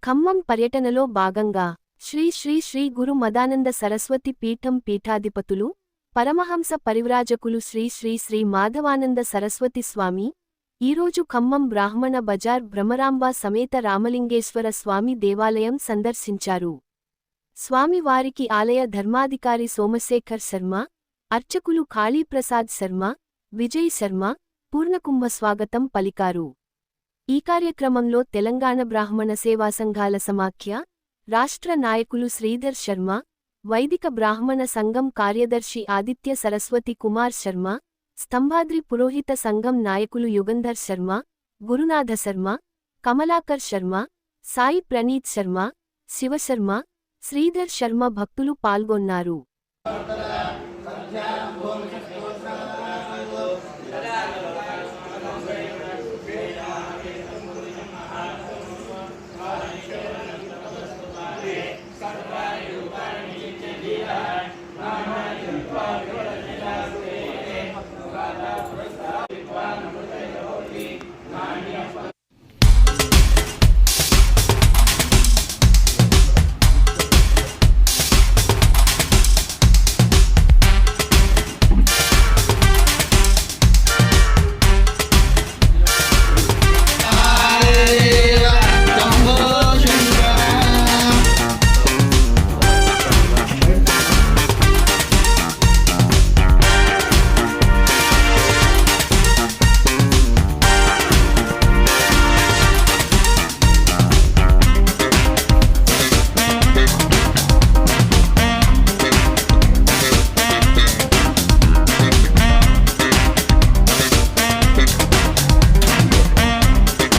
ఖమ్మం పర్యటనలో భాగంగా శ్రీ శ్రీ శ్రీ గురు మదానంద సరస్వతి పీఠం పీఠాధిపతులు పరమహంస పరివ్రాజకులు శ్రీ శ్రీ శ్రీ మాధవానంద సరస్వతి స్వామి ఈరోజు ఖమ్మం బ్రాహ్మణ బజార్ భ్రమరాంబ సమేత రామలింగేశ్వర స్వామి దేవాలయం సందర్శించారు. స్వామివారికి ఆలయ ధర్మాధికారి సోమశేఖర్ శర్మ, అర్చకులు కాళీప్రసాద్ శర్మ, విజయ్ శర్మ పూర్ణకుంభ స్వాగతం పలికారు. ఈ కార్యక్రమంలో తెలంగాణ బ్రాహ్మణ సేవా సంఘాల సమాఖ్య రాష్ట్ర నాయకులు శ్రీధర్ శర్మ, వైదిక బ్రాహ్మణ సంఘం కార్యదర్శి ఆదిత్య సరస్వతి కుమార్ శర్మ, స్తంభాద్రి పురోహిత సంఘం నాయకులు యుగంధర్ శర్మ, గురునాథ శర్మ, కమలాకర్ శర్మ, సాయి ప్రణీత్ శర్మ, శివశర్మ, శ్రీధర్ శర్మ భక్తులు పాల్గొన్నారు.